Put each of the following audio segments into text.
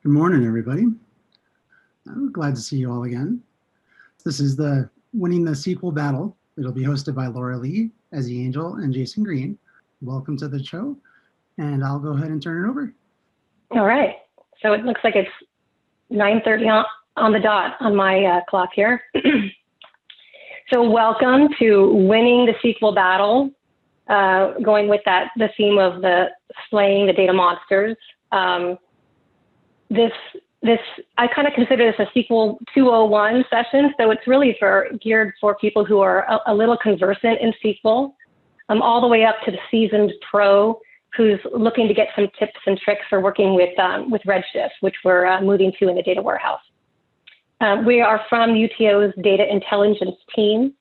Good morning, everybody. I'm glad to see you all again. This is the Winning the SQL Battle. It'll be hosted by Laura Lee, Ezzy Angel, and Jason Green. Welcome to the show, and I'll go ahead and turn it over. All right. So it looks like it's 9:30 on the dot on my clock here. So welcome to Winning the SQL Battle, going with the theme of the slaying the data monsters. This I kind of consider this a SQL 201 session, so it's really geared for people who are a little conversant in SQL, all the way up to the seasoned pro who's looking to get some tips and tricks for working with Redshift, which we're moving to in the data warehouse. We are from UTO's data intelligence team,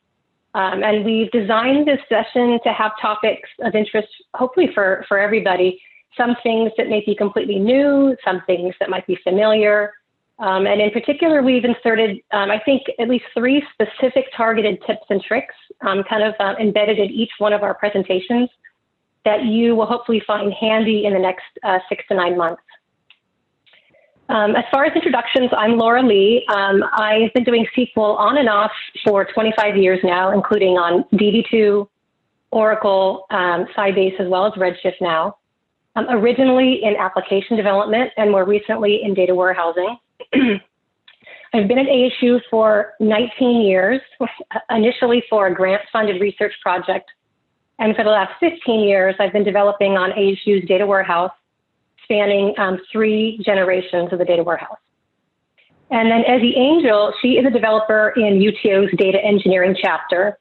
and we've designed this session to have topics of interest, hopefully for everybody. Some things that may be completely new, some things that might be familiar. And in particular, we've inserted, I think, at least 3 specific targeted tips and tricks embedded in each one of our presentations that you will hopefully find handy in the next 6 to 9 months. As far as introductions, I'm Laura Lee. I've been doing SQL on and off for 25 years now, including on DB2, Oracle, Sybase, as well as Redshift now. Originally in application development and more recently in data warehousing. I've been at ASU for 19 years, initially for a grant-funded research project. And for the last 15 years, I've been developing on ASU's data warehouse, spanning 3 generations of the data warehouse. And then Ezzy Angel, she is a developer in UTO's data engineering chapter.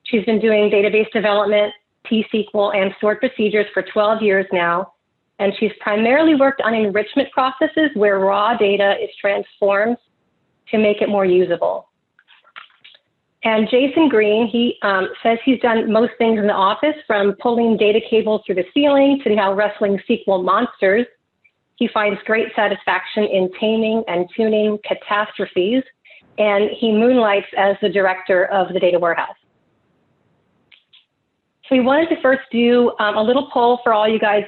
She's been doing database development, T-SQL, and stored procedures for 12 years now. And she's primarily worked on enrichment processes where raw data is transformed to make it more usable. And Jason Green, he says he's done most things in the office, from pulling data cables through the ceiling to now wrestling SQL monsters. He finds great satisfaction in taming and tuning catastrophes, and he moonlights as the director of the data warehouse. So we wanted to first do a little poll for all you guys,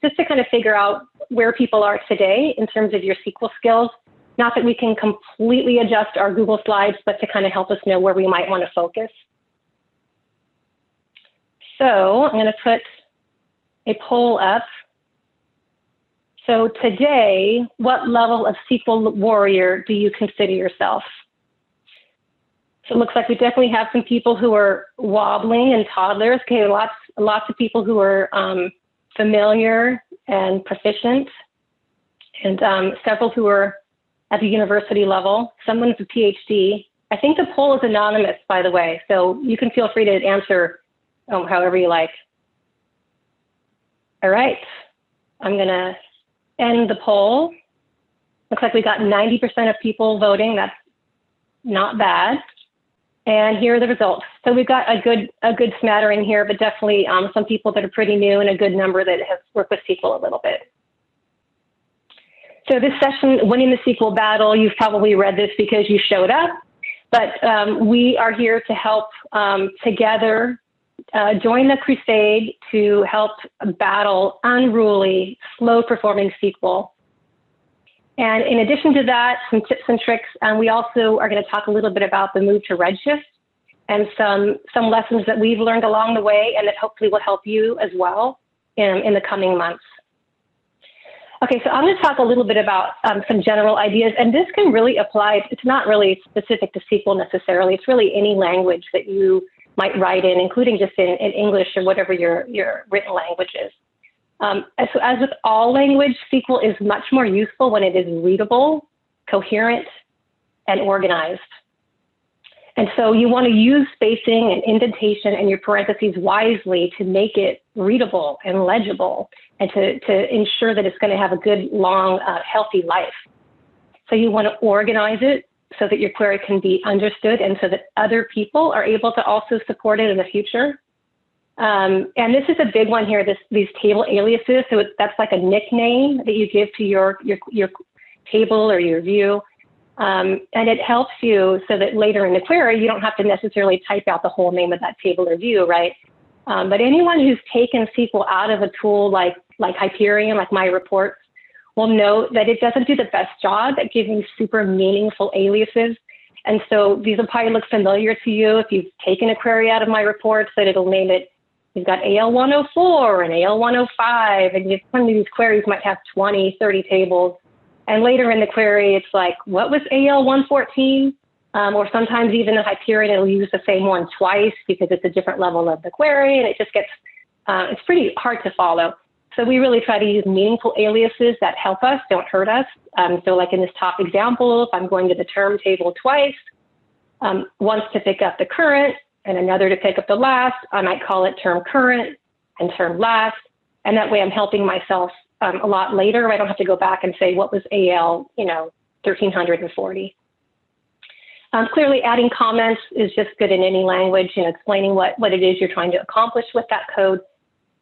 just to kind of figure out where people are today in terms of your SQL skills. Not that we can completely adjust our Google Slides, but to kind of help us know where we might want to focus. So I'm going to put a poll up. So today, what level of SQL warrior do you consider yourself? So it looks like we definitely have some people who are wobbling and toddlers. Okay, lots of people who are familiar and proficient, and several who are at the university level. Someone's a PhD. I think the poll is anonymous, by the way, so you can feel free to answer however you like. All right, I'm gonna end the poll. Looks like we got 90% of people voting. That's not bad. And here are the results. So we've got a good smattering here, but definitely some people that are pretty new and a good number that have worked with SQL a little bit. So this session, Winning the SQL Battle, you've probably read this because you showed up, but we are here to help together join the crusade to help battle unruly, slow-performing SQL. And in addition to that, some tips and tricks, we also are going to talk a little bit about the move to Redshift and some lessons that we've learned along the way and that hopefully will help you as well in the coming months. Okay, so I'm going to talk a little bit about some general ideas, and this can really apply. It's not really specific to SQL necessarily. It's really any language that you might write in, including just in English or whatever your written language is. So as with all language, SQL is much more useful when it is readable, coherent, and organized. And so you want to use spacing and indentation and your parentheses wisely to make it readable and legible and to ensure that it's going to have a good, long, healthy life. So you want to organize it so that your query can be understood and so that other people are able to also support it in the future. And this is a big one here, these table aliases. So that's like a nickname that you give to your table or your view. And it helps you so that later in the query, you don't have to necessarily type out the whole name of that table or view, right? But anyone who's taken SQL out of a tool like Hyperion, like My Reports, will note that it doesn't do the best job at giving super meaningful aliases. And so these will probably look familiar to you if you've taken a query out of my reports, that it'll name it, you've got AL104 and AL105, and some of these queries might have 20, 30 tables. And later in the query, it's like, what was AL114? Or sometimes even in Hyperion, it'll use the same one twice because it's a different level of the query, and it just gets, it's pretty hard to follow. So we really try to use meaningful aliases that help us, don't hurt us. So like in this top example, if I'm going to the term table twice, once to pick up the current and another to pick up the last, I might call it term current and term last. And that way I'm helping myself a lot later. I don't have to go back and say, what was AL, 1340. Clearly adding comments is just good in any language, explaining what it is you're trying to accomplish with that code.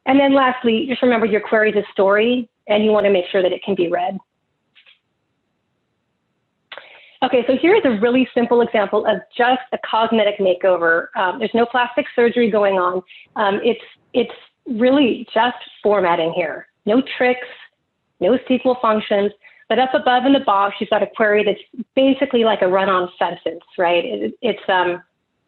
And then lastly, just remember your query is a story, and you want to make sure that it can be read. Okay, so here is a really simple example of just a cosmetic makeover. There's no plastic surgery going on. It's really just formatting here. No tricks, no SQL functions. But up above in the box, you've got a query that's basically like a run-on sentence, right?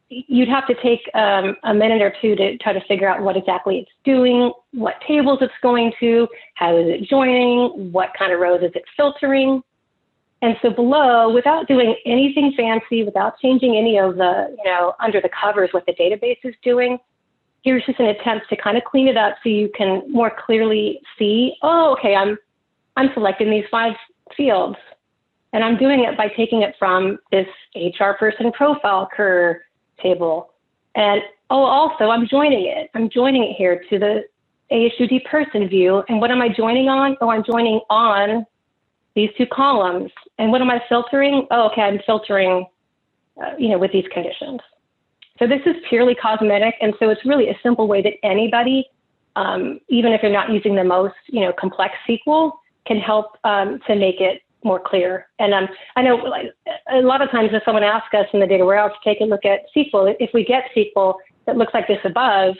You'd have to take a minute or two to try to figure out what exactly it's doing, what tables it's going to, how is it joining, what kind of rows is it filtering. And so below, without doing anything fancy, without changing any of the, under the covers what the database is doing, here's just an attempt to kind of clean it up so you can more clearly see, oh, okay, I'm selecting these 5 fields, and I'm doing it by taking it from this HR person profile cur table. And also I'm joining it. I'm joining it here to the ASUD person view. And what am I joining on? Oh, I'm joining on these 2 columns. And what am I filtering? Oh, okay, I'm filtering, with these conditions. So this is purely cosmetic. And so it's really a simple way that anybody, even if you're not using the most, complex SQL, can help to make it more clear. And I know a lot of times if someone asks us in the data warehouse to take a look at SQL, if we get SQL that looks like this above,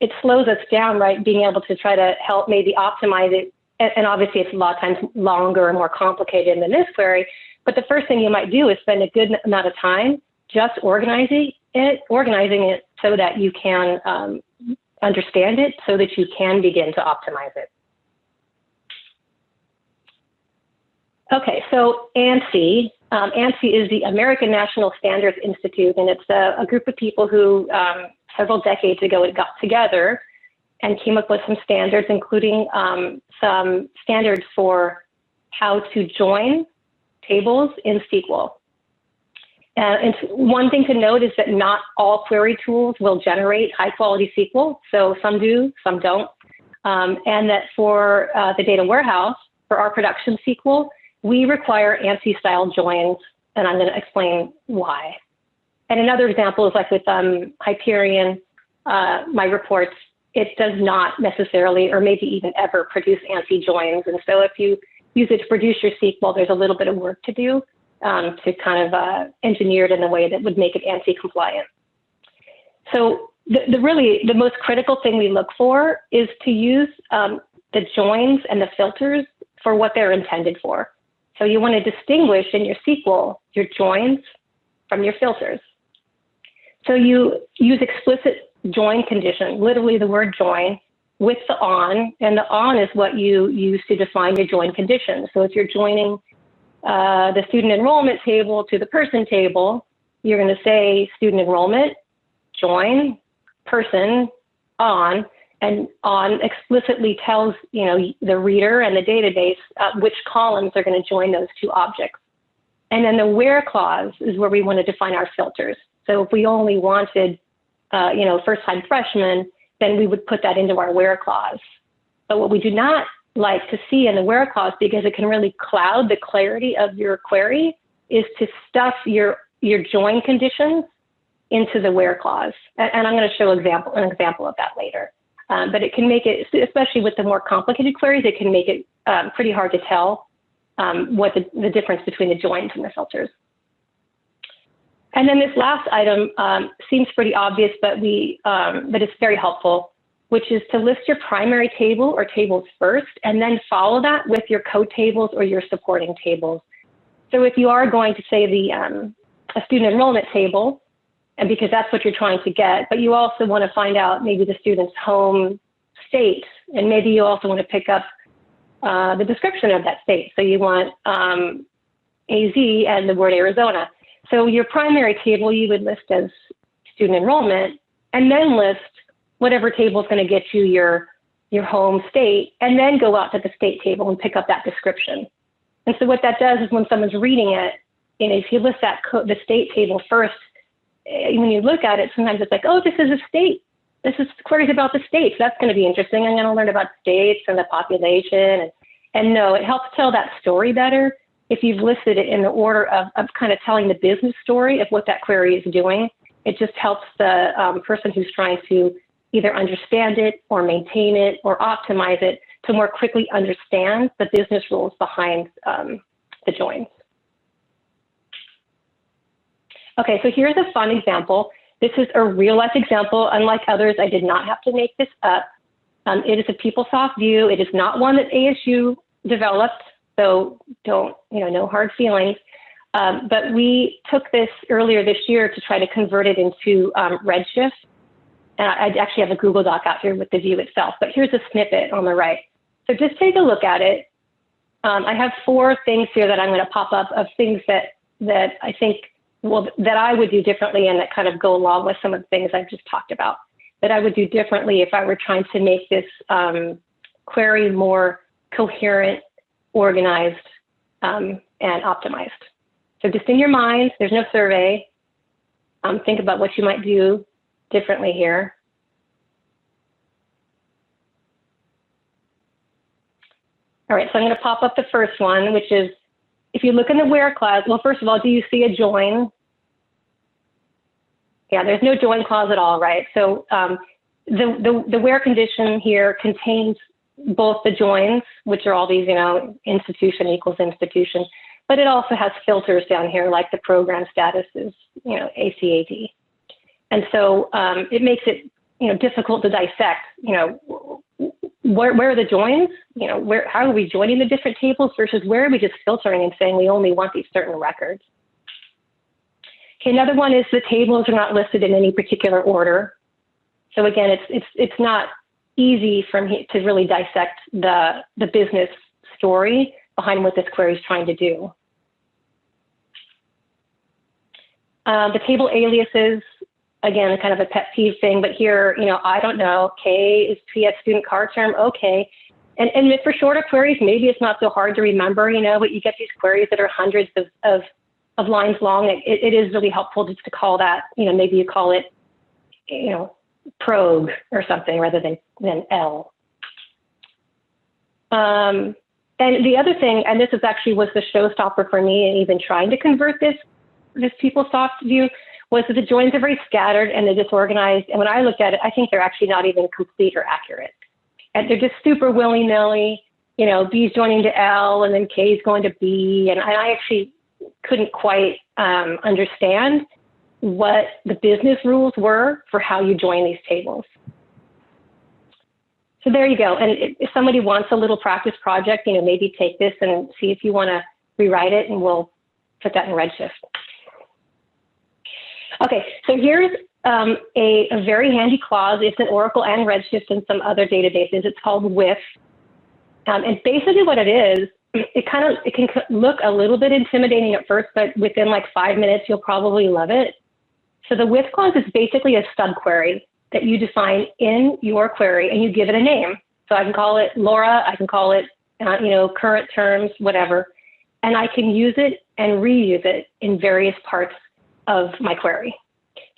it slows us down, right? Being able to try to help maybe optimize it. And obviously it's a lot of times longer and more complicated than this query. But the first thing you might do is spend a good amount of time just organizing it so that you can understand it, so that you can begin to optimize it. Okay, so ANSI. ANSI is the American National Standards Institute, and it's a group of people who several decades ago got together and came up with some standards, including some standards for how to join tables in SQL. And one thing to note is that not all query tools will generate high quality SQL. So some do, some don't. And that for the data warehouse, for our production SQL, we require ANSI style joins, and I'm going to explain why. And another example is like with Hyperion, my reports, it does not necessarily, or maybe even ever, produce ANSI joins. And so if you use it to produce your SQL, there's a little bit of work to do to kind of engineer it in a way that would make it ANSI compliant. So the most critical thing we look for is to use the joins and the filters for what they're intended for. So you want to distinguish in your SQL your joins from your filters. So you use explicit join condition, literally the word join, with the on, and the on is what you use to define your join condition. So if you're joining the student enrollment table to the person table, you're going to say student enrollment, join, person, on, and on explicitly tells the reader and the database which columns are going to join those 2 objects. And then the where clause is where we want to define our filters. So if we only wanted first-time freshmen, then we would put that into our where clause. But what we do not like to see in the where clause, because it can really cloud the clarity of your query, is to stuff your join conditions into the where clause. And I'm going to show an example of that later. But it can make it, especially with the more complicated queries, it can make it pretty hard to tell what the difference between the joins and the filters. And then this last item seems pretty obvious, but it's very helpful. which is to list your primary table or tables first, and then follow that with your co-tables or your supporting tables. So if you are going to say a student enrollment table, and because that's what you're trying to get, but you also want to find out maybe the student's home state, and maybe you also want to pick up the description of that state. So you want AZ and the word Arizona. So your primary table you would list as student enrollment, and then list whatever table is going to get you your home state, and then go out to the state table and pick up that description. And so what that does is when someone's reading it, if you list the state table first, when you look at it, sometimes it's like, oh, this is a state. This is queries about the states. That's going to be interesting. I'm going to learn about states and the population. And no, it helps tell that story better if you've listed it in the order of kind of telling the business story of what that query is doing. It just helps the person who's trying to either understand it or maintain it or optimize it to more quickly understand the business rules behind the joins. Okay, so here's a fun example. This is a real life example. Unlike others, I did not have to make this up. It is a PeopleSoft view. It is not one that ASU developed, so don't, no hard feelings. But we took this earlier this year to try to convert it into Redshift. And I actually have a Google Doc out here with the view itself, but here's a snippet on the right. So just take a look at it. I have 4 things here that I'm going to pop up of things that I think, that I would do differently and that kind of go along with some of the things I've just talked about, that I would do differently if I were trying to make this query more coherent, organized, and optimized. So just in your mind, there's no survey. Think about what you might do differently here. All right, so I'm going to pop up the first one, which is, if you look in the where clause, well, first of all, do you see a join? Yeah, there's no join clause at all, right? So the where condition here contains both the joins, which are all these, institution equals institution, but it also has filters down here, like the program status is, ACAD. And so it makes it, difficult to dissect, where are the joins? How are we joining the different tables versus where are we just filtering and saying we only want these certain records? Okay, another one is the tables are not listed in any particular order. So again, it's not easy for me to really dissect the business story behind what this query is trying to do. The table aliases, again, kind of a pet peeve thing, but here, I don't know, K is PS student car term, okay. And for shorter queries, maybe it's not so hard to remember, but you get these queries that are hundreds of lines long. It is really helpful just to call that, maybe you call it, prog or something rather than L. And the other thing, and this was the showstopper for me and even trying to convert this PeopleSoft view, was that the joins are very scattered and they're disorganized. And when I looked at it, I think they're actually not even complete or accurate. And they're just super willy-nilly, B's joining to L and then K's going to B. And I actually couldn't quite understand what the business rules were for how you join these tables. So there you go. And if somebody wants a little practice project, maybe take this and see if you want to rewrite it, and we'll put that in Redshift. Okay, so here's a very handy clause. It's in Oracle and Redshift and some other databases. It's called with. And basically what it is, it can look a little bit intimidating at first, but within like 5 minutes, you'll probably love it. So the with clause is basically a subquery that you define in your query and you give it a name. So I can call it Laura, I can call it, current terms, whatever. And I can use it and reuse it in various parts of my query.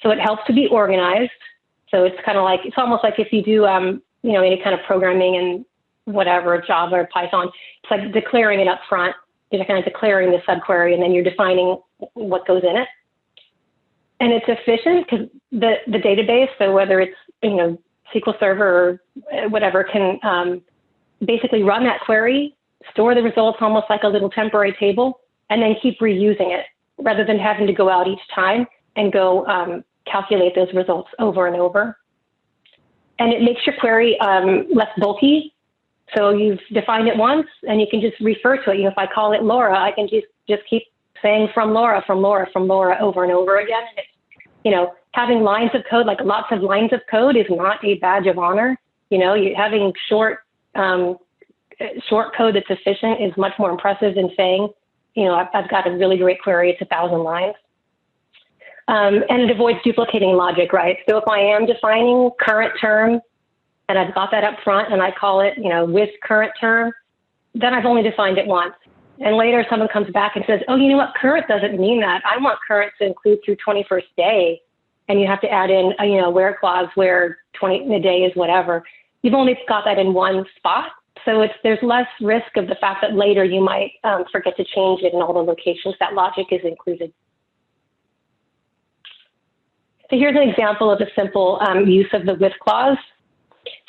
So it helps to be organized. So it's kind of like, it's almost like if you do, any kind of programming in whatever, Java or Python, it's like declaring it up front. You're kind of declaring the subquery and then you're defining what goes in it. And it's efficient because the database, so whether it's, SQL Server or whatever, can basically run that query, store the results almost like a little temporary table, and then keep reusing it rather than having to go out each time and go calculate those results over and over. and it makes your query less bulky. So you've defined it once, and you can just refer to it. You know, if I call it Laura, I can just keep saying from Laura, from Laura, from Laura over and over again. And it's, you know, having lines of code, like lots of lines of code, is not a badge of honor. You know, having short code that's efficient is much more impressive than saying, you know, I've got a really great query, it's 1,000 lines. And it avoids duplicating logic, right? So if I am defining current term, and I've got that up front, and I call it, you know, with current term, then I've only defined it once. And later someone comes back and says, oh, you know what, current doesn't mean that. I want current to include through 21st day. And you have to add in, you know, where clause, where the day is whatever. You've only got that in one spot. So there's less risk of the fact that later you might forget to change it in all the locations that logic is included. So here's an example of a simple use of the with clause.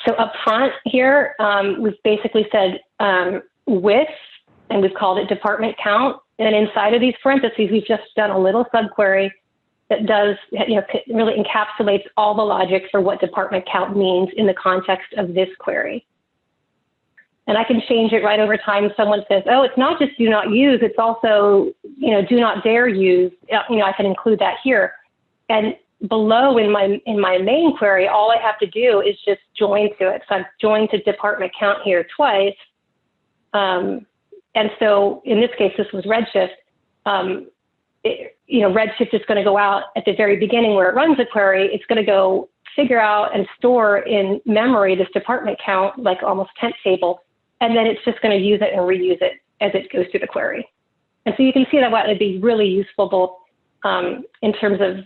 So up front here, we've basically said with, and we've called it department count. And inside of these parentheses, we've just done a little subquery that does, you know, really encapsulates all the logic for what department count means in the context of this query. And I can change it right over time. Someone says, oh, it's not just do not use, it's also, you know, do not dare use. You know, I can include that here. And below in my main query, all I have to do is just join to it. So I've joined to department count here twice. And so in this case, this was Redshift. You know, Redshift is going to go out at the very beginning where it runs a query. It's going to go figure out and store in memory this department count, like almost temp table. And then it's just going to use it and reuse it as it goes through the query. And so you can see that would be really useful both in terms of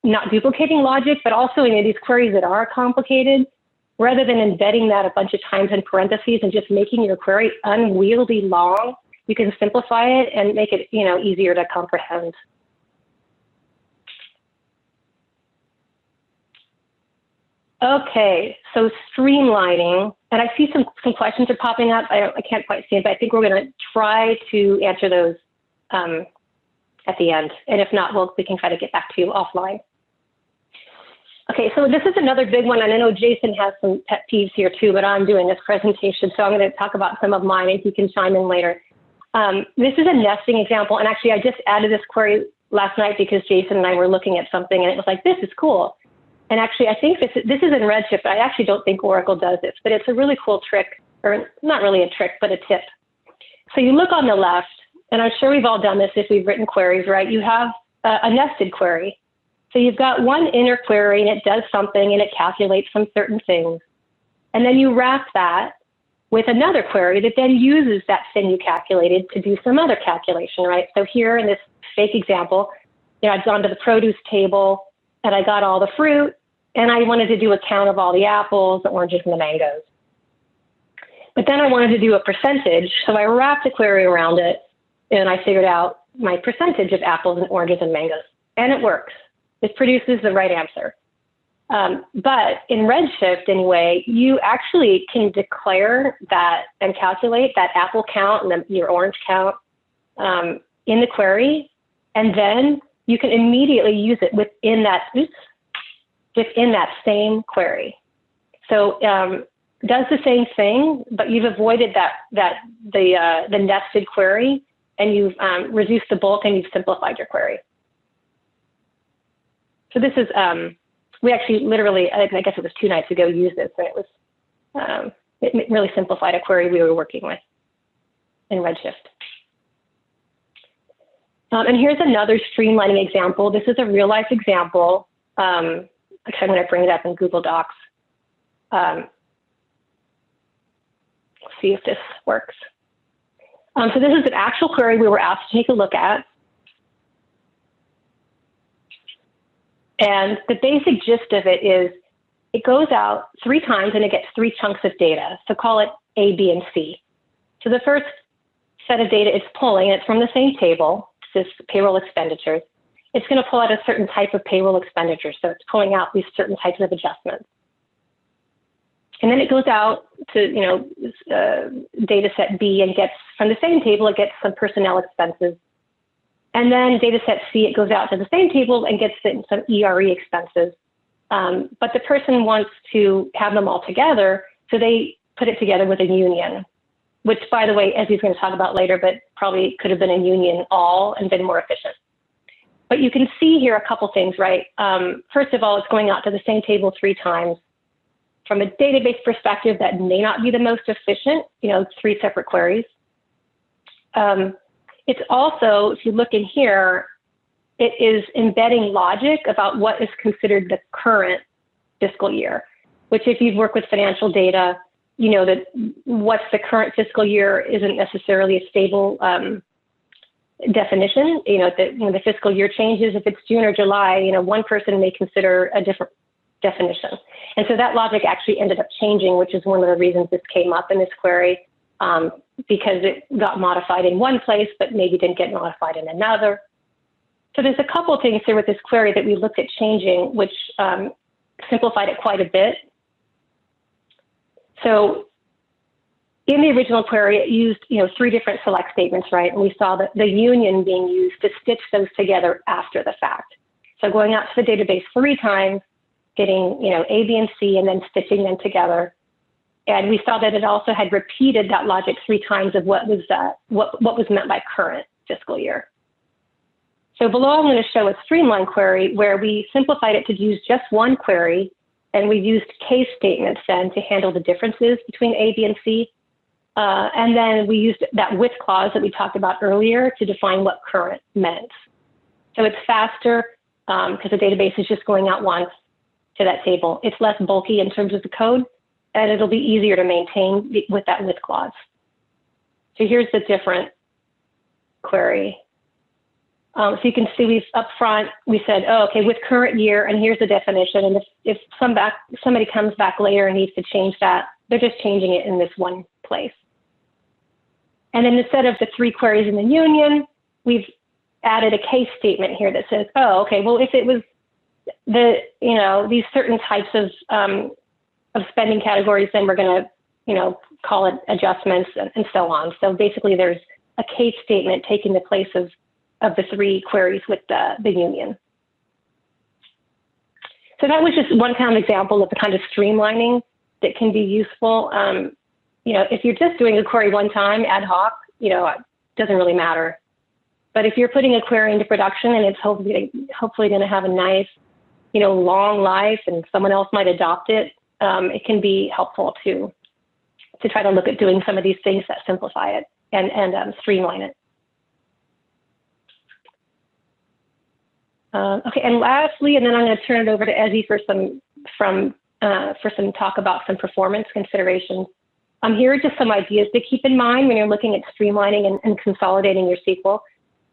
not duplicating logic, but also in these queries that are complicated, rather than embedding that a bunch of times in parentheses and just making your query unwieldy long, you can simplify it and make it, you know, easier to comprehend. Okay, so streamlining, and I see some questions are popping up. I can't quite see it, but I think we're going to try to answer those at the end. And if not, we can try to get back to you offline. Okay, so this is another big one, and I know Jason has some pet peeves here too, but I'm doing this presentation, so I'm going to talk about some of mine, and he can chime in later. This is a nesting example, and actually I just added this query last night because Jason and I were looking at something, and it was like, this is cool. And actually, I think this is in Redshift. I actually don't think Oracle does this, but it's a really cool trick, or not really a trick, but a tip. So you look on the left, and I'm sure we've all done this if we've written queries, right? You have a nested query. So you've got one inner query, and it does something, and it calculates some certain things. And then you wrap that with another query that then uses that thing you calculated to do some other calculation, right? So here in this fake example, you know, I've gone to the produce table, and I got all the fruit, and I wanted to do a count of all the apples, the oranges, and the mangoes. But then I wanted to do a percentage, so I wrapped a query around it, and I figured out my percentage of apples and oranges and mangoes, and it works. It produces the right answer. But in Redshift, anyway, you actually can declare that and calculate that apple count and your orange count in the query, and then you can immediately use it within that same query. So it does the same thing, but you've avoided the nested query, and you've reduced the bulk, and you've simplified your query. So this is, we actually literally, I guess it was 2 nights ago, used this, and it was, it really simplified a query we were working with in Redshift. And here's another streamlining example. This is a real life example. Actually, I'm going to bring it up in Google Docs. Let's see if this works. So this is an actual query we were asked to take a look at. And the basic gist of it is it goes out 3 times and it gets 3 chunks of data. So call it A, B, and C. So the first set of data it's pulling, it's from the same table, this payroll expenditures. It's going to pull out a certain type of payroll expenditure. So it's pulling out these certain types of adjustments. And then it goes out to, you know, data set B and gets from the same table, it gets some personnel expenses. And then data set C, it goes out to the same table and gets some ERE expenses. but the person wants to have them all together, so they put it together with a union, which, by the way, Ezzy's going to talk about later, but probably could have been a union all and been more efficient. But you can see here a couple things, right? First of all, it's going out to the same table 3 times. From a database perspective, that may not be the most efficient, 3 separate queries. It's also, if you look in here, it is embedding logic about what is considered the current fiscal year, which if you've worked with financial data, you know that what's the current fiscal year isn't necessarily a stable definition. That when the fiscal year changes, if it's June or July, one person may consider a different definition. And so that logic actually ended up changing, which is one of the reasons this came up in this query, because it got modified in one place, but maybe didn't get modified in another. So there's a couple of things here with this query that we looked at changing, which simplified it quite a bit. So in the original query, it used 3 different select statements, right? And we saw that the union being used to stitch those together after the fact. So going out to the database 3 times, getting A, B, and C, and then stitching them together. And we saw that it also had repeated that logic 3 times of what was meant by current fiscal year. So below, I'm going to show a streamlined query where we simplified it to use just one query, and we used case statements then to handle the differences between A, B, and C. And then we used that with clause that we talked about earlier to define what current meant. So it's faster because the database is just going out once to that table. It's less bulky in terms of the code, and it'll be easier to maintain with that with clause. So here's the different query. So you can see up front, we said, oh, okay, with current year, and here's the definition. And if somebody comes back later and needs to change that, they're just changing it in this one place. And then instead of the 3 queries in the union, we've added a case statement here that says, oh, okay, well, if it was these certain types of spending categories, then we're going to, call it adjustments and so on. So basically, there's a case statement taking the place of the 3 queries with the union. So that was just one kind of example of the kind of streamlining that can be useful. If you're just doing a query one time ad hoc, it doesn't really matter. But if you're putting a query into production and it's hopefully going to have a nice, long life and someone else might adopt it, it can be helpful to try to look at doing some of these things that simplify it and streamline it. Okay, and lastly, and then I'm going to turn it over to Ezzy for some talk about some performance considerations. Here are just some ideas to keep in mind when you're looking at streamlining and consolidating your SQL.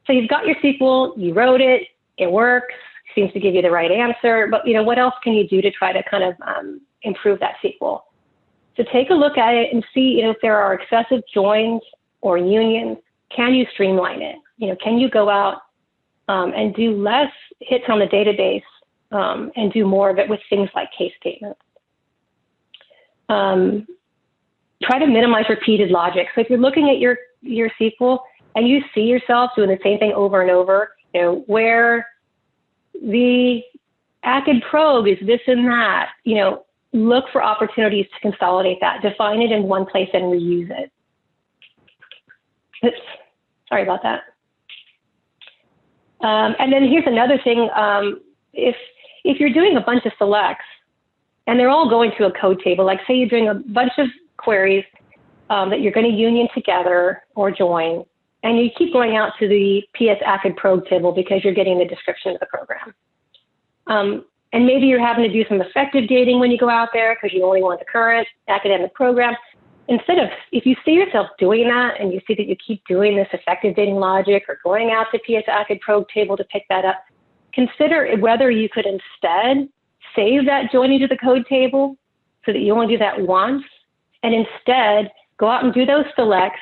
So you've got your SQL, you wrote it, it works, seems to give you the right answer, but what else can you do to try to kind of improve that SQL? So take a look at it and see if there are excessive joins or unions. Can you streamline it? Can you go out and do less hits on the database and do more of it with things like case statements? Try to minimize repeated logic. So if you're looking at your SQL and you see yourself doing the same thing over and over, where the ACID probe is this and that, look for opportunities to consolidate that, define it in one place and reuse it. Oops, sorry about that. And then here's another thing. If you're doing a bunch of selects and they're all going to a code table, like say you're doing a bunch of queries that you're going to union together or join, and you keep going out to the PS ACID probe table because you're getting the description of the program. And maybe you're having to do some effective dating when you go out there because you only want the current academic program. If you see yourself doing that and you see that you keep doing this effective dating logic or going out to PS ACID probe table to pick that up, consider whether you could instead save that joining to the code table so that you only do that once, and instead go out and do those selects,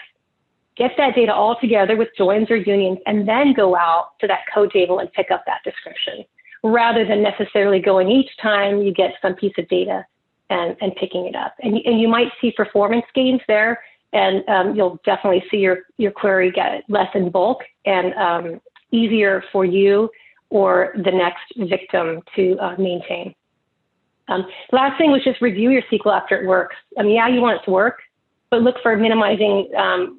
get that data all together with joins or unions, and then go out to that code table and pick up that description, rather than necessarily going each time you get some piece of data and picking it up. And you might see performance gains there, and you'll definitely see your query get less in bulk and easier for you or the next victim to maintain. Last thing was just review your SQL after it works. Yeah, you want it to work, but look for minimizing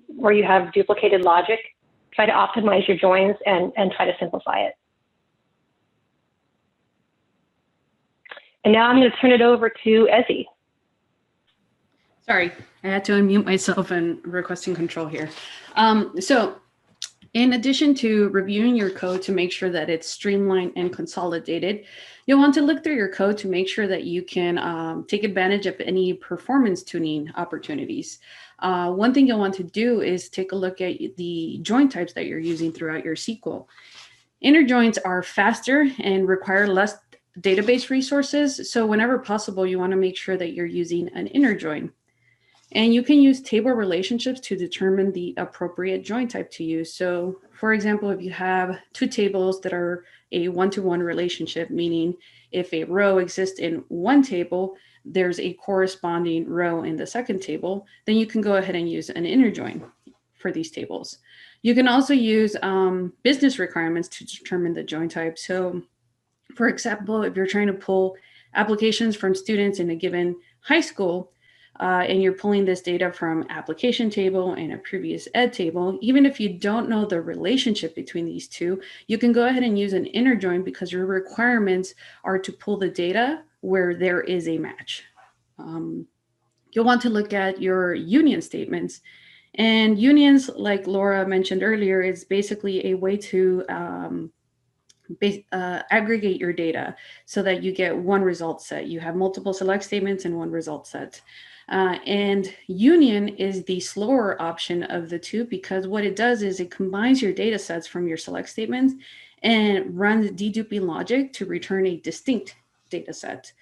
where you have duplicated logic. Try to optimize your joins and try to simplify it. And now I'm going to turn it over to Ezzy. Sorry, I had to unmute myself and requesting control here. So in addition to reviewing your code to make sure that it's streamlined and consolidated, you'll want to look through your code to make sure that you can take advantage of any performance tuning opportunities. One thing you'll want to do is take a look at the join types that you're using throughout your SQL. Inner joins are faster and require less database resources. So whenever possible, you want to make sure that you're using an inner join. And you can use table relationships to determine the appropriate join type to use. So for example, if you have two tables that are a one-to-one relationship, meaning if a row exists in one table, there's a corresponding row in the second table, then you can go ahead and use an inner join for these tables. You can also use business requirements to determine the join type. So for example, if you're trying to pull applications from students in a given high school, and you're pulling this data from application table and a previous ed table, even if you don't know the relationship between these two, you can go ahead and use an inner join because your requirements are to pull the data where there is a match. You'll want to look at your union statements. And unions, like Laura mentioned earlier, is basically a way to aggregate your data so that you get one result set. You have multiple select statements and one result set. And union is the slower option of the two because what it does is it combines your data sets from your select statements and runs deduping logic to return a distinct data set.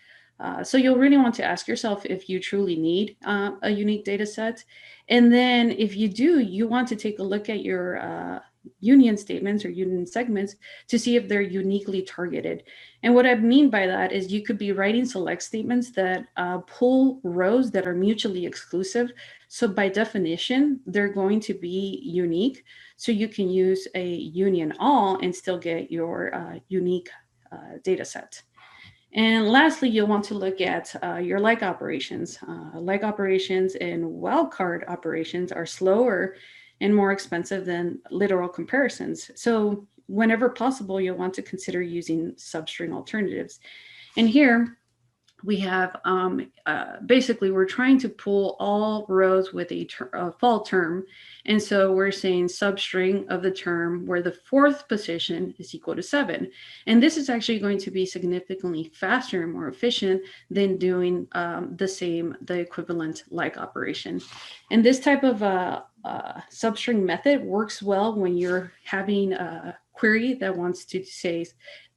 So you'll really want to ask yourself if you truly need a unique data set. And then if you do, you want to take a look at your union statements or union segments to see if they're uniquely targeted. And what I mean by that is you could be writing select statements that pull rows that are mutually exclusive. So by definition, they're going to be unique. So you can use a union all and still get your unique data set. And lastly, you'll want to look at your like operations. Like operations and wildcard operations are slower and more expensive than literal comparisons. So whenever possible, you'll want to consider using substring alternatives. And here we have, basically we're trying to pull all rows with a fall term. And so we're saying substring of the term where the fourth position is equal to 7. And this is actually going to be significantly faster and more efficient than doing the equivalent like operation. And this type of substring method works well when you're having a query that wants to say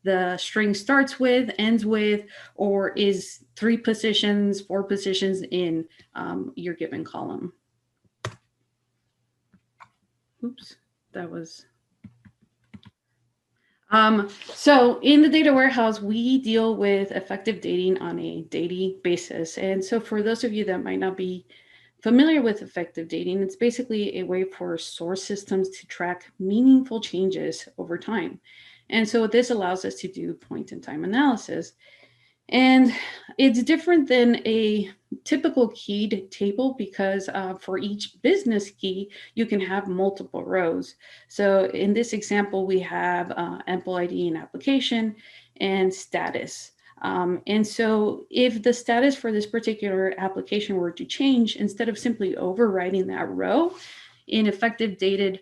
the string starts with, ends with, or is 3 positions, 4 positions in your given column. Oops, that was. So in the data warehouse, we deal with effective dating on a daily basis. And so for those of you that might not be familiar with effective dating, it's basically a way for source systems to track meaningful changes over time. And so this allows us to do point-in-time analysis. And it's different than a typical keyed table because for each business key, you can have multiple rows. So in this example, we have ample ID and application and status. And so if the status for this particular application were to change, instead of simply overwriting that row in effective dated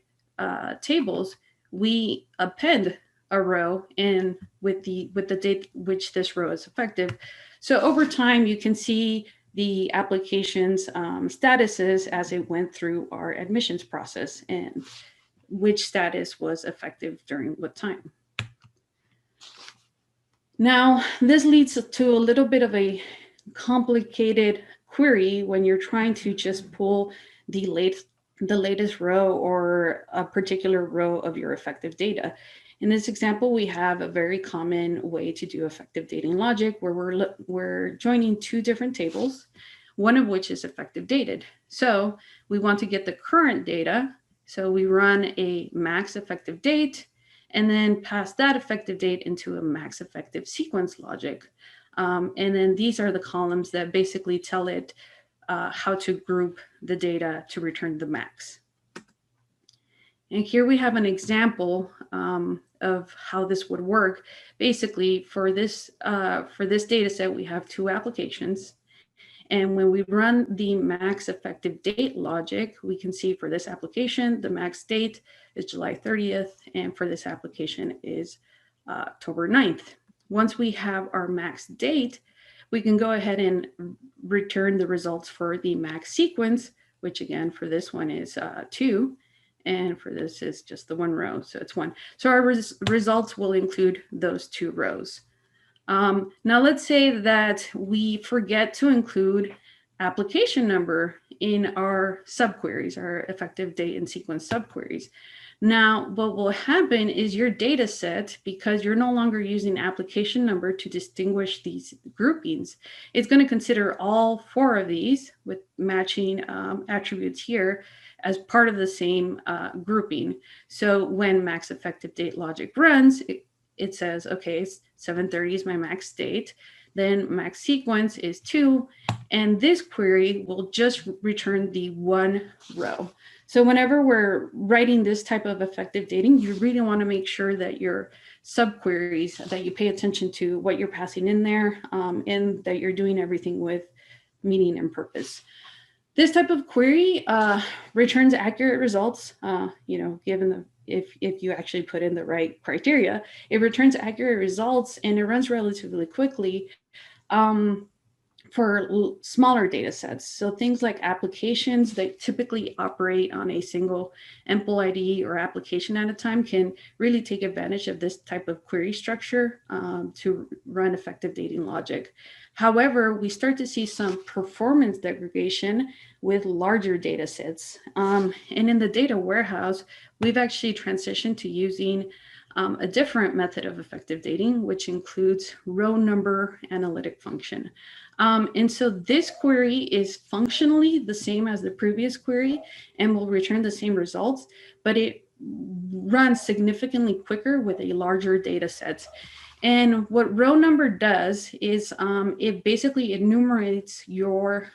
tables, we append a row in with the date which this row is effective. So over time, you can see the application's statuses as it went through our admissions process and which status was effective during what time. Now, this leads to a little bit of a complicated query when you're trying to just pull the latest row or a particular row of your effective data. In this example, we have a very common way to do effective dating logic where we're joining 2 different tables, one of which is effective dated. So we want to get the current data. So we run a max effective date and then pass that effective date into a max effective sequence logic. And then these are the columns that basically tell it how to group the data to return the max. And here we have an example of how this would work. Basically, for this data set, we have two applications. And when we run the max effective date logic, we can see for this application, the max date is July 30th, and for this application is October 9th. Once we have our max date, we can go ahead and return the results for the max sequence, which again, for this one is 2. And for this is just the 1 row, so it's 1. So our results will include those 2 rows. Now let's say that we forget to include application number in our subqueries, our effective date and sequence subqueries. Now, what will happen is your data set, because you're no longer using application number to distinguish these groupings, it's going to consider all 4 of these with matching attributes here as part of the same grouping. So when max effective date logic runs, it says, okay, 7:30 is my max date, then max sequence is 2, and this query will just return the 1 row. So whenever we're writing this type of effective dating, you really want to make sure that your subqueries, that you pay attention to what you're passing in there, and that you're doing everything with meaning and purpose. This type of query returns accurate results, given the if you actually put in the right criteria. It returns accurate results and it runs relatively quickly for smaller data sets. So things like applications that typically operate on a single MPL ID or application at a time can really take advantage of this type of query structure to run effective dating logic. However, we start to see some performance degradation with larger data sets. And in the data warehouse, we've actually transitioned to using a different method of effective dating, which includes row number analytic function. And so this query is functionally the same as the previous query and will return the same results, but it runs significantly quicker with a larger data set. And what row number does is it basically enumerates your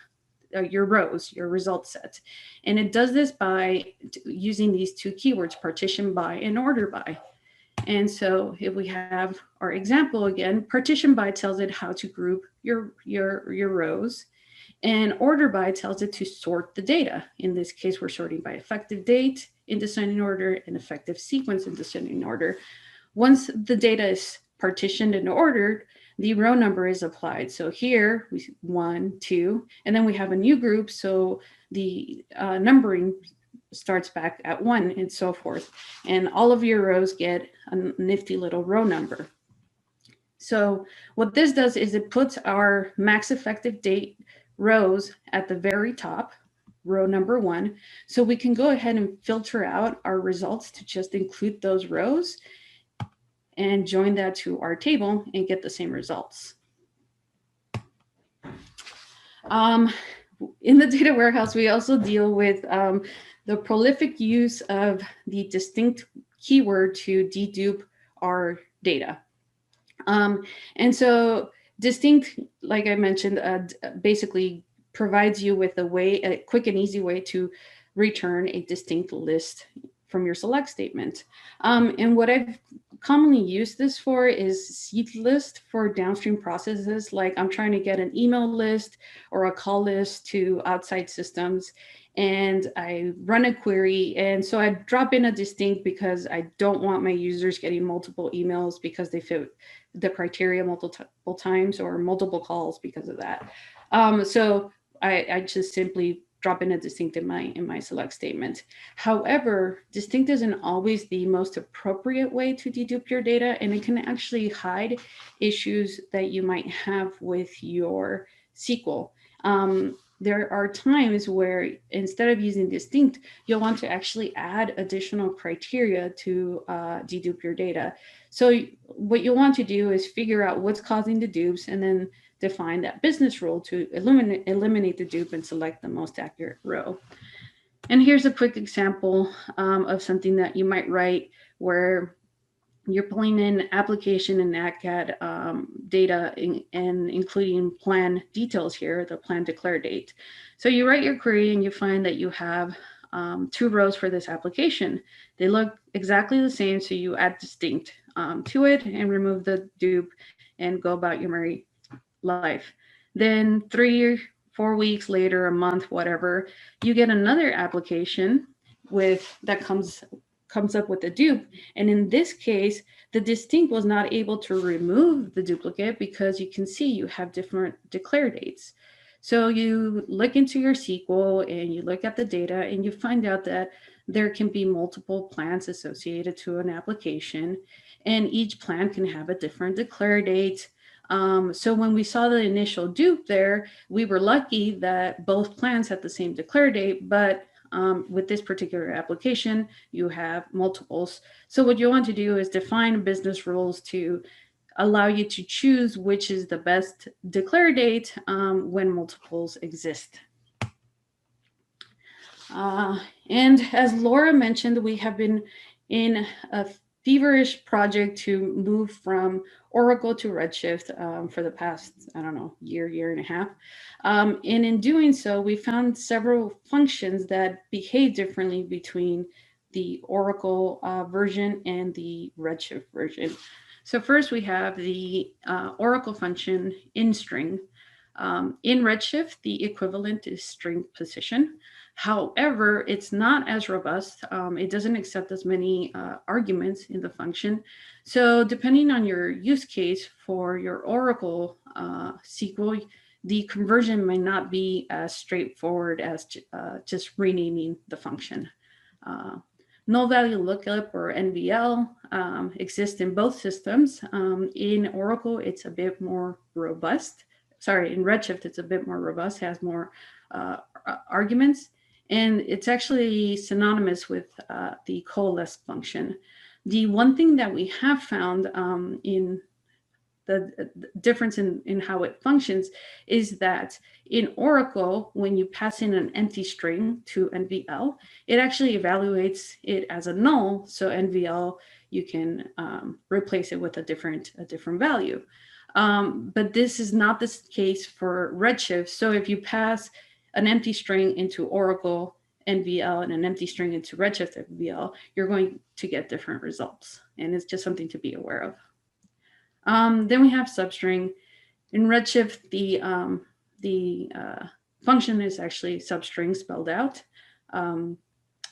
rows, your result set. And it does this by using these 2 keywords, partition by and order by. And so if we have our example again, partition by tells it how to group your rows, and order by tells it to sort the data. In this case, we're sorting by effective date in descending order and effective sequence in descending order. Once the data is partitioned and ordered, the row number is applied. So here we 1, 2, and then we have a new group. So the numbering starts back at 1 and so forth. And all of your rows get a nifty little row number. So what this does is it puts our max effective date rows at the very top, row number 1. So we can go ahead and filter out our results to just include those rows and join that to our table and get the same results. In the data warehouse, we also deal with the prolific use of the distinct keyword to dedupe our data. And so distinct, like I mentioned, basically provides you with a quick and easy way to return a distinct list from your select statement. And what I've commonly used this for is seed list for downstream processes. Like I'm trying to get an email list or a call list to outside systems, and I run a query. And so I drop in a distinct because I don't want my users getting multiple emails because they fit the criteria multiple times, or multiple calls because of that. So I just simply drop in a distinct in my select statement. However, distinct isn't always the most appropriate way to dedupe your data, and it can actually hide issues that you might have with your SQL. There are times where instead of using distinct, you'll want to actually add additional criteria to dedupe your data. So what you'll want to do is figure out what's causing the dupes and then define that business rule to eliminate the dupe and select the most accurate row. And here's a quick example of something that you might write where you're pulling in application and ACAD data and including plan details here, the plan declare date. So you write your query and you find that you have 2 rows for this application. They look exactly the same, so you add distinct to it and remove the dupe and go about your merry life. Then 3 4 weeks later, a month, whatever, you get another application that comes up with a dupe. And in this case, the distinct was not able to remove the duplicate because you can see you have different declare dates. So you look into your SQL and you look at the data and you find out that there can be multiple plans associated to an application, and each plan can have a different declare date. So when we saw the initial dupe there, we were lucky that both plans had the same declare date, but with this particular application, you have multiples. So what you want to do is define business rules to allow you to choose which is the best declare date when multiples exist. And as Laura mentioned, we have been in a feverish project to move from Oracle to Redshift for the past, I don't know, year and a half. And in doing so, we found several functions that behave differently between the Oracle version and the Redshift version. So first we have the Oracle function inString. In Redshift, the equivalent is string position. However, it's not as robust. It doesn't accept as many arguments in the function. So depending on your use case for your Oracle SQL, the conversion may not be as straightforward as just renaming the function. Null value lookup, or NVL, exists in both systems. In Oracle, it's a bit more robust. Sorry, in Redshift, it's a bit more robust, has more arguments, and it's actually synonymous with the coalesce function. The one thing that we have found in the difference in how it functions is that in Oracle, when you pass in an empty string to NVL, it actually evaluates it as a null. So NVL, you can replace it with a different value. But this is not the case for Redshift. So if you pass an empty string into Oracle NVL and an empty string into Redshift NVL, you're going to get different results. And it's just something to be aware of. Then we have substring. In Redshift, the function is actually substring spelled out. And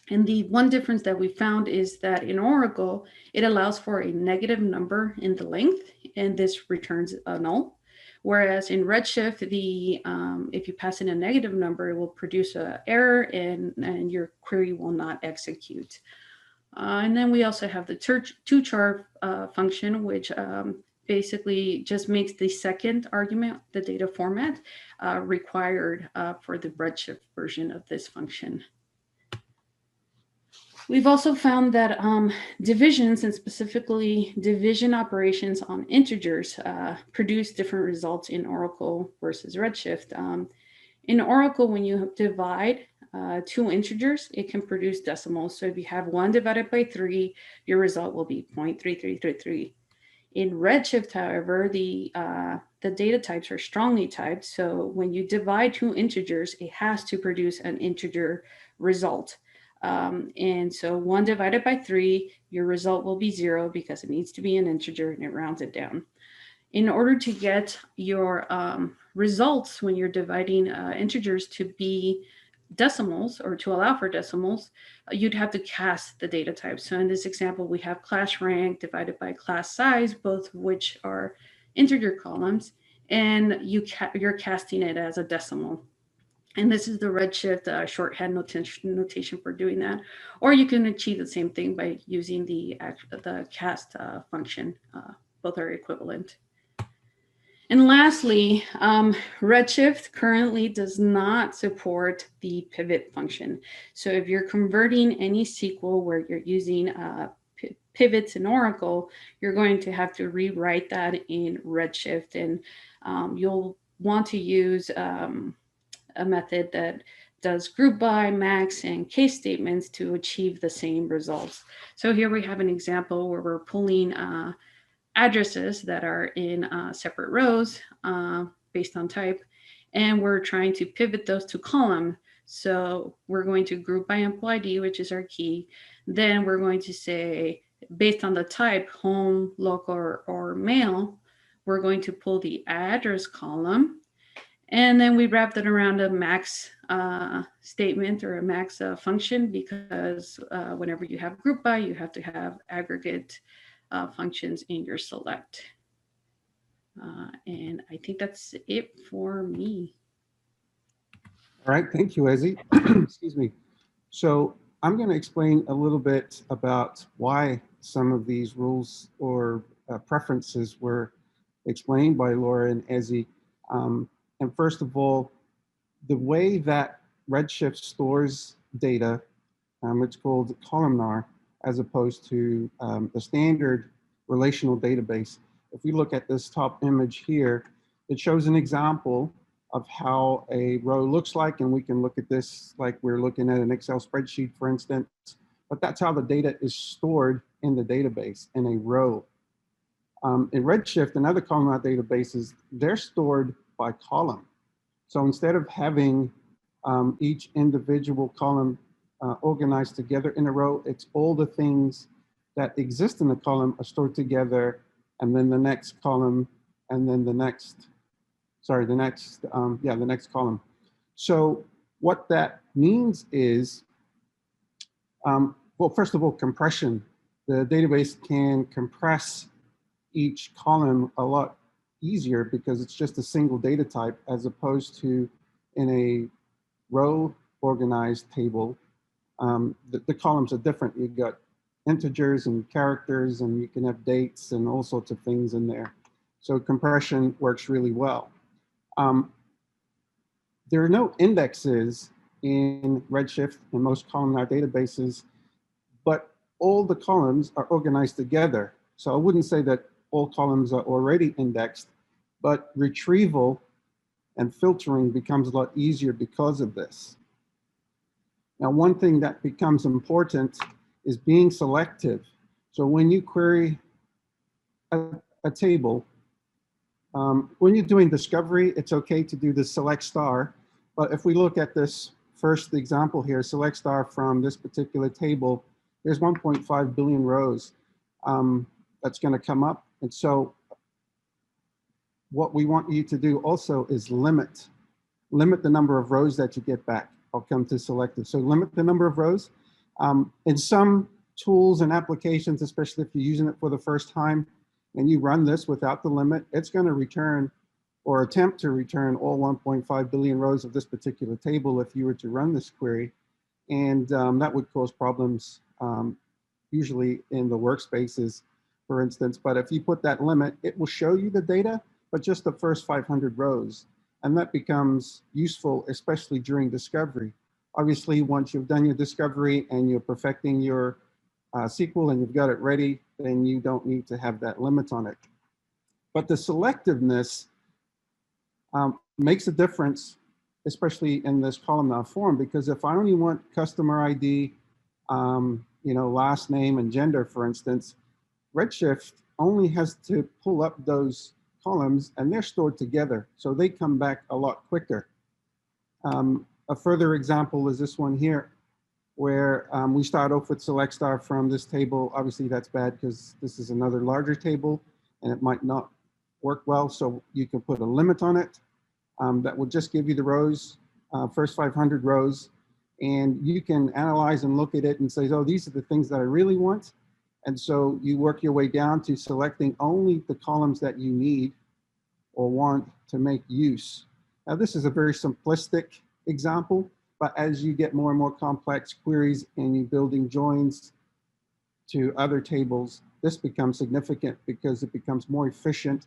the one difference that we found is that in Oracle, it allows for a negative number in the length, and this returns a null. Whereas in Redshift, if you pass in a negative number, it will produce an error and your query will not execute. And then we also have the toChar function, which basically just makes the second argument, the data format, required for the Redshift version of this function. We've also found that divisions, and specifically division operations on integers, produce different results in Oracle versus Redshift. In Oracle, when you divide 2 integers, it can produce decimals. So if you have 1 divided by 3, your result will be 0.3333. In Redshift, however, the data types are strongly typed. So when you divide 2 integers, it has to produce an integer result. And so 1 divided by 3, your result will be 0 because it needs to be an integer and it rounds it down. In order to get your results when you're dividing integers to be decimals, or to allow for decimals, you'd have to cast the data type. So in this example, we have class rank divided by class size, both of which are integer columns, and you're casting it as a decimal. And this is the Redshift shorthand notation for doing that. Or you can achieve the same thing by using the cast function. Both are equivalent. And lastly, Redshift currently does not support the pivot function. So if you're converting any SQL where you're using pivots in Oracle, you're going to have to rewrite that in Redshift. And you'll want to use a method that does group by, max, and case statements to achieve the same results. So here we have an example where we're pulling addresses that are in separate rows based on type, and we're trying to pivot those to column. So we're going to group by info ID, which is our key. Then we're going to say, based on the type, home, local, or mail, we're going to pull the address column. And then we wrap that around a max statement or a max function, because whenever you have group by, you have to have aggregate functions in your select. And I think that's it for me. All right, thank you, Ezzy. Excuse me. So I'm going to explain a little bit about why some of these rules or preferences were explained by Laura and Ezzy. And first of all, the way that Redshift stores data, it's called Columnar, as opposed to the standard relational database. If we look at this top image here, it shows an example of how a row looks like, and we can look at this like we're looking at an Excel spreadsheet, for instance, but that's how the data is stored in the database in a row. In Redshift and other Columnar databases, they're stored by column. So instead of having each individual column organized together in a row, it's all the things that exist in the column are stored together, and then the next column, and then the next column. So what that means is, well, first of all, compression. The database can compress each column a lot easier because it's just a single data type, as opposed to in a row organized table. The columns are different. You've got integers and characters, and you can have dates and all sorts of things in there. So compression works really well. There are no indexes in Redshift and most columnar databases, but all the columns are organized together. So I wouldn't say that all columns are already indexed, but retrieval and filtering becomes a lot easier because of this. Now, one thing that becomes important is being selective. So when you query a table, when you're doing discovery, it's okay to do the select star. But if we look at this first example here, select star from this particular table, there's 1.5 billion rows that's going to come up. And so what we want you to do also is limit the number of rows that you get back. I'll come to selective. So limit the number of rows. In some tools and applications, especially if you're using it for the first time, and you run this without the limit, it's going to return or attempt to return all 1.5 billion rows of this particular table if you were to run this query. And that would cause problems usually in the workspaces, for instance. But if you put that limit, it will show you the data, but just the first 500 rows. And that becomes useful, especially during discovery. Obviously, once you've done your discovery and you're perfecting your SQL and you've got it ready, then you don't need to have that limit on it. But the selectiveness makes a difference, especially in this columnar form, because if I only want customer ID, last name and gender, for instance, Redshift only has to pull up those columns and they're stored together. So they come back a lot quicker. A further example is this one here, where we start off with select star from this table. Obviously that's bad because this is another larger table and it might not work well. So you can put a limit on it. That will just give you the rows, first 500 rows. And you can analyze and look at it and say, oh, these are the things that I really want. And so you work your way down to selecting only the columns that you need or want to make use. Now, this is a very simplistic example, but as you get more and more complex queries and you're building joins to other tables, this becomes significant because it becomes more efficient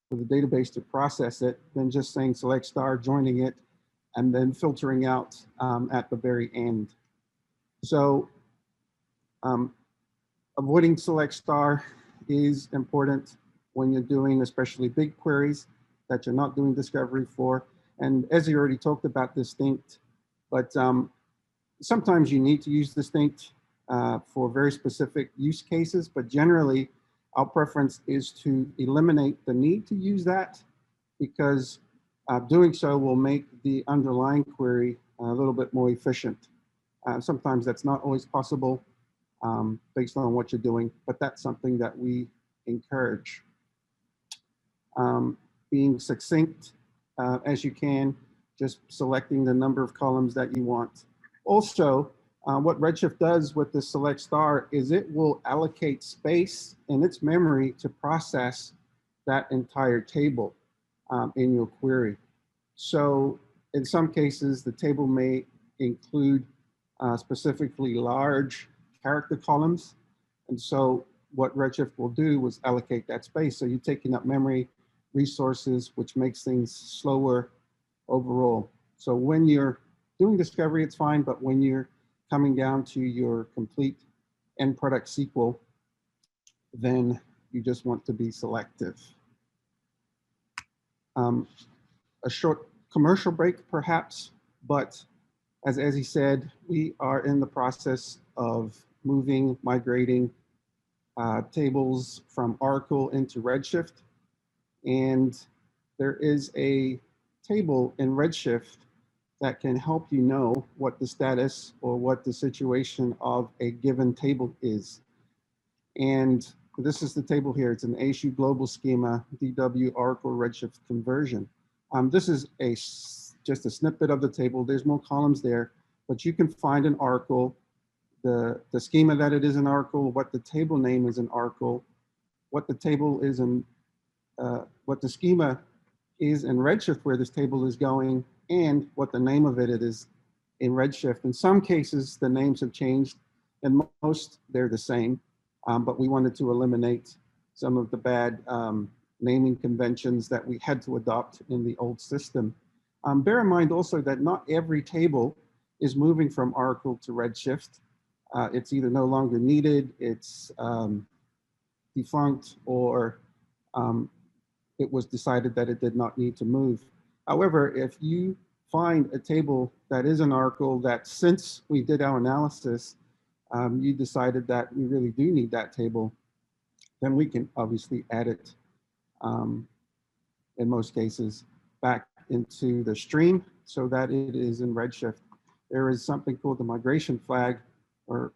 for the database to process it than just saying select star, joining it, and then filtering out at the very end. So avoiding select star is important when you're doing especially big queries that you're not doing discovery for. And Ezzy already talked about distinct But sometimes you need to use distinct for very specific use cases, but generally our preference is to eliminate the need to use that, because doing so will make the underlying query a little bit more efficient. Sometimes that's not always possible based on what you're doing, but that's something that we encourage. Being succinct as you can, just selecting the number of columns that you want. Also, what Redshift does with the select star is it will allocate space in its memory to process that entire table in your query. So in some cases, the table may include specifically large character columns. And so what Redshift will do is allocate that space. So you're taking up memory resources, which makes things slower overall. So when you're doing discovery, it's fine, but when you're coming down to your complete end product SQL, then you just want to be selective. A short commercial break perhaps, but as Ezzy said, we are in the process of migrating tables from Oracle into Redshift. And there is a table in Redshift that can help you know what the status or what the situation of a given table is. And this is the table here. It's an ASU global schema, DW Oracle Redshift conversion. This is just a snippet of the table. There's more columns there, but you can find in Oracle the schema that it is in Oracle, what the table name is in Oracle, what the table is in, what the schema is in Redshift where this table is going, and what the name of it is in Redshift. In some cases, the names have changed, and most they're the same, but we wanted to eliminate some of the bad naming conventions that we had to adopt in the old system. Bear in mind also that not every table is moving from Oracle to Redshift. It's either no longer needed, it's defunct, or it was decided that it did not need to move. However, if you find a table that is in Oracle that since we did our analysis, you decided that we really do need that table, then we can obviously add it in most cases back into the stream so that it is in Redshift. There is something called the migration flag or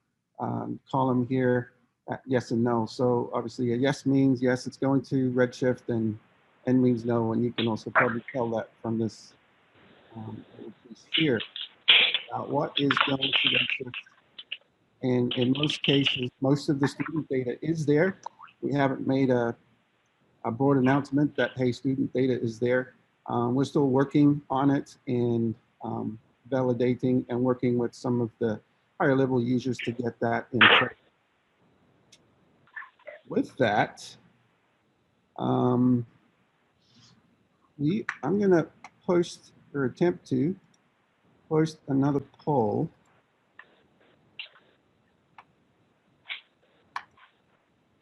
column here at yes and no. So obviously a yes means yes, it's going to Redshift, and N means no. And you can also probably tell that from this piece here. What is going to Redshift? And in most cases, most of the student data is there. We haven't made a broad announcement that, hey, student data is there. We're still working on it and validating and working with some of the higher level users to get that in place. With that, I'm gonna post or attempt to post another poll.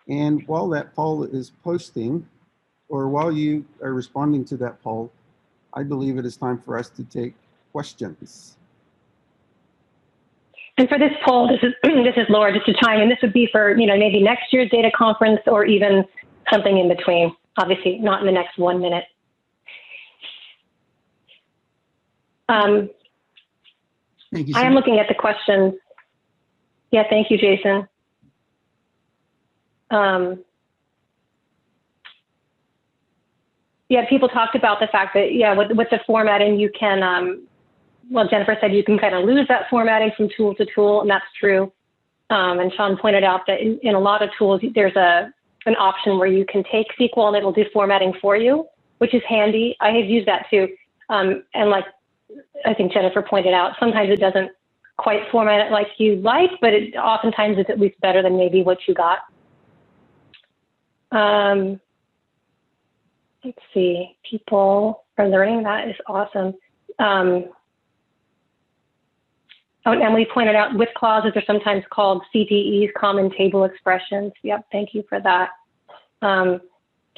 And while that poll is posting, or while you are responding to that poll, I believe it is time for us to take questions. And for this poll, this is Laura, just to chime in. This would be for maybe next year's data conference or even something in between. Obviously, not in the next 1 minute. Thank you. I am looking at the questions. Yeah, thank you, Jason. Yeah, people talked about the fact that, yeah, with the formatting, you can, well, Jennifer said you can kind of lose that formatting from tool to tool, and that's true. And Sean pointed out that in a lot of tools, there's an option where you can take SQL and it'll do formatting for you, which is handy. I have used that too. And like I think Jennifer pointed out, sometimes it doesn't quite format it like you like, but it oftentimes is at least better than maybe what you got. Let's see, people are learning. That is awesome. Oh, and Emily pointed out with clauses are sometimes called CTEs, common table expressions. Yep, thank you for that.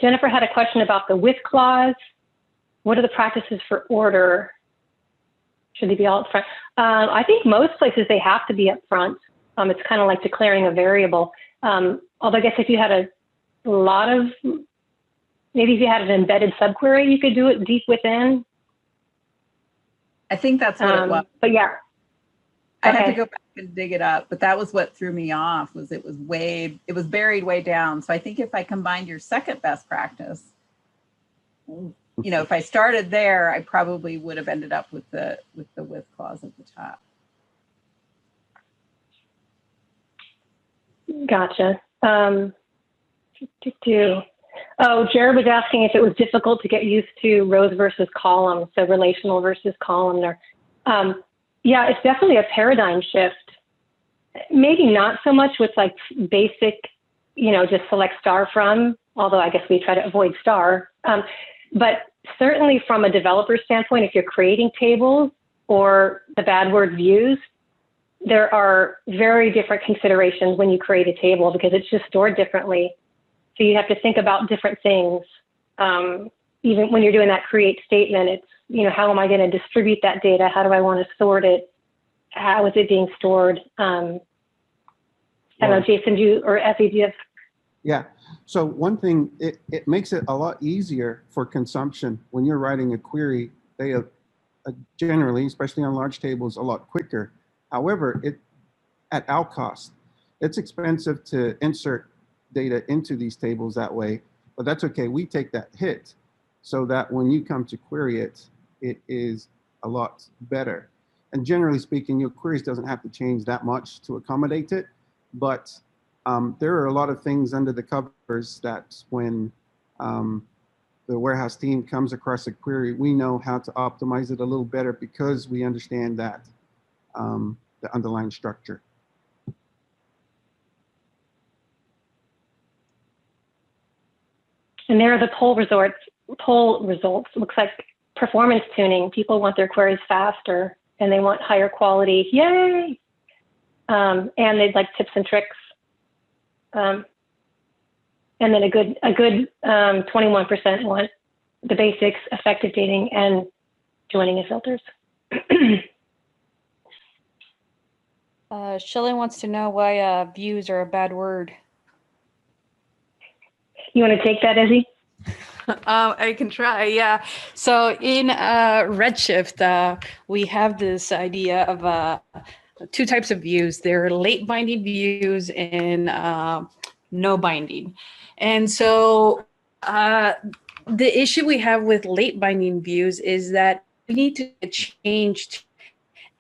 Jennifer had a question about the with clause. What are the practices for order? Should they be all up front? I think most places they have to be up front. It's kind of like declaring a variable. Although I guess if you had a lot of, maybe if you had an embedded subquery, you could do it deep within. I think that's what it was. But yeah. I had to go back and dig it up, but that was what threw me off, was it was buried way down. So I think if I combined your second best practice, you know, if I started there, I probably would have ended up with the with clause at the top. Gotcha. Oh, Jared was asking if it was difficult to get used to rows versus columns, so relational versus columnar. Yeah, it's definitely a paradigm shift. Maybe not so much with like basic, you know, just select star from, although I guess we try to avoid star. But certainly from a developer standpoint, if you're creating tables or the bad word views, there are very different considerations when you create a table because it's just stored differently. So you have to think about different things. Even when you're doing that create statement, it's, you know, how am I going to distribute that data? How do I want to sort it? How is it being stored? I don't know, Jason, or Ezzy, do you have? Yeah. So one thing, it makes it a lot easier for consumption when you're writing a query. They are generally, especially on large tables, a lot quicker. However, at our cost, it's expensive to insert data into these tables that way, but that's okay. We take that hit so that when you come to query it, it is a lot better. And generally speaking, your queries doesn't have to change that much to accommodate it, but there are a lot of things under the covers that when the warehouse team comes across a query, we know how to optimize it a little better because we understand that the underlying structure. And there are the poll results. Looks like performance tuning. People want their queries faster and they want higher quality. Yay! And they'd like tips and tricks. And then a good 21% want the basics, effective dating, and joining and filters. Shelley wants to know why views are a bad word. You want to take that, Ezzy? I can try, yeah. So in Redshift, we have this idea of two types of views. There are late binding views and no binding. And so the issue we have with late binding views is that we need to change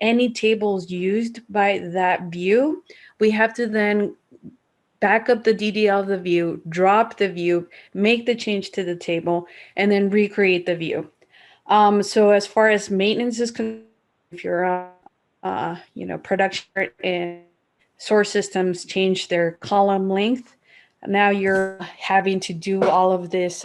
any tables used by that view. We have to then back up the DDL of the view, drop the view, make the change to the table, and then recreate the view. So as far as maintenance is concerned, if you're production and source systems change their column length, now you're having to do all of this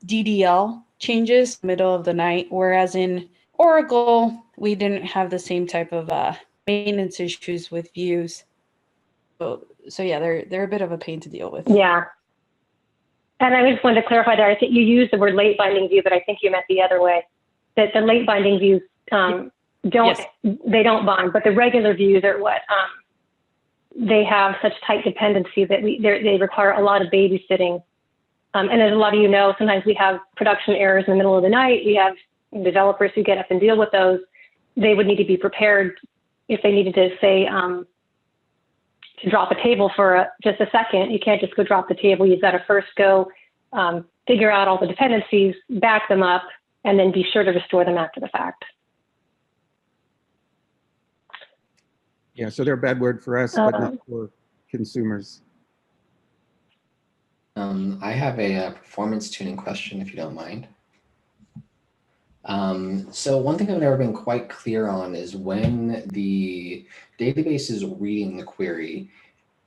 DDL changes middle of the night, whereas in Oracle, we didn't have the same type of maintenance issues with views. So yeah, they're a bit of a pain to deal with. Yeah. And I just wanted to clarify there. I think you used the word late binding view, but I think you meant the other way. That the late binding views they don't bind, but the regular views are what they have such tight dependency that they require a lot of babysitting. And as a lot of you know, sometimes we have production errors in the middle of the night. We have developers who get up and deal with those. They would need to be prepared if they needed to say, to drop a table for just a second. You can't just go drop the table. You've got to first go figure out all the dependencies, back them up, and then be sure to restore them after the fact. Yeah, so they're a bad word for us, but not for consumers. I have a performance tuning question, if you don't mind. So one thing I've never been quite clear on is when the database is reading the query,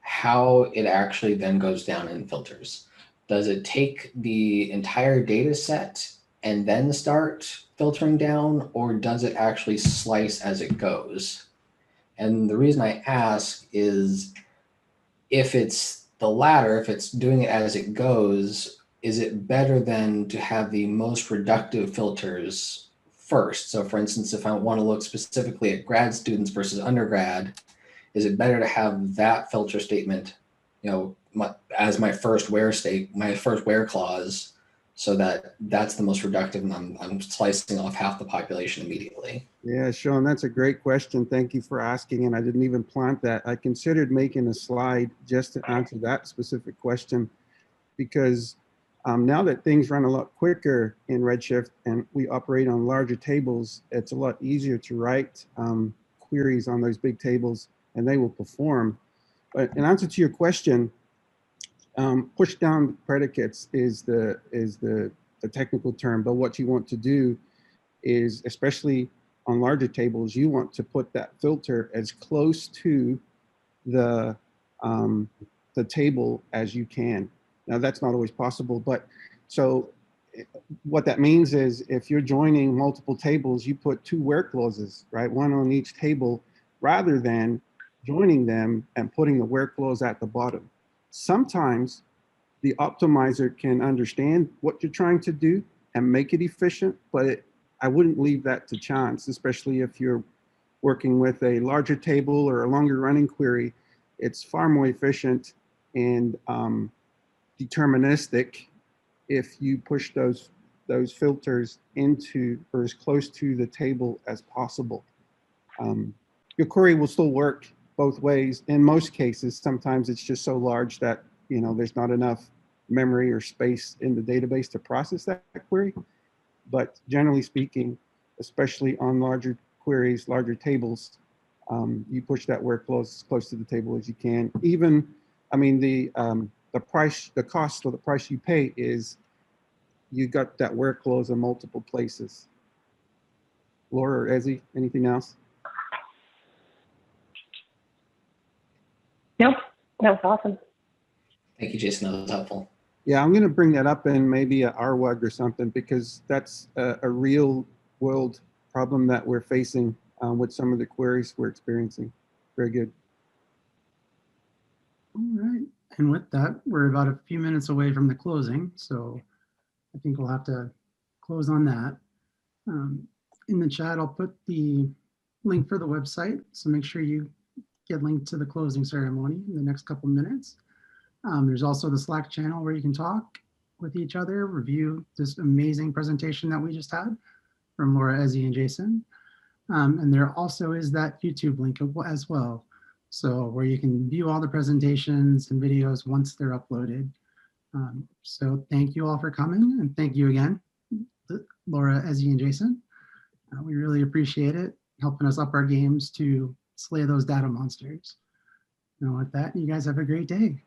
how it actually then goes down and filters. Does it take the entire data set and then start filtering down, or does it actually slice as it goes? And the reason I ask is if it's the latter, if it's doing it as it goes, is it better then to have the most reductive filters first. So for instance, if I want to look specifically at grad students versus undergrad, is it better to have that filter statement, as my first where clause, so that that's the most reductive, and I'm slicing off half the population immediately? Yeah, Sean, that's a great question. Thank you for asking, and I didn't even plant that. I considered making a slide just to answer that specific question, because now that things run a lot quicker in Redshift and we operate on larger tables, it's a lot easier to write queries on those big tables, and they will perform. But in answer to your question, push down predicates is the technical term, but what you want to do is, especially on larger tables, you want to put that filter as close to the table as you can. Now that's not always possible, but so what that means is if you're joining multiple tables, you put 2 where clauses, right? One on each table, rather than joining them and putting the where clause at the bottom. Sometimes the optimizer can understand what you're trying to do and make it efficient, but I wouldn't leave that to chance, especially if you're working with a larger table or a longer running query. It's far more efficient and deterministic if you push those filters into or as close to the table as possible. Your query will still work both ways. In most cases, sometimes it's just so large that there's not enough memory or space in the database to process that query. But generally speaking, especially on larger queries, larger tables, you push that where clause as close to the table as you can. Even, I mean, the cost or the price you pay is you got that where clause in multiple places. Laura or Ezzy, anything else? Nope, that was awesome. Thank you, Jason. That was helpful. Yeah, I'm going to bring that up in maybe a RWAG or something, because that's a real world problem that we're facing with some of the queries we're experiencing. Very good. All right. And with that, we're about a few minutes away from the closing, so I think we'll have to close on that. In the chat, I'll put the link for the website, so make sure you get linked to the closing ceremony in the next couple minutes. There's also the Slack channel where you can talk with each other, review this amazing presentation that we just had from Laura, Ezzy, and Jason. And there also is that YouTube link as well, so where you can view all the presentations and videos once they're uploaded. So thank you all for coming, and thank you again, Laura, Ezzy, and Jason. We really appreciate it, helping us up our games to slay those data monsters. And with that, you guys have a great day.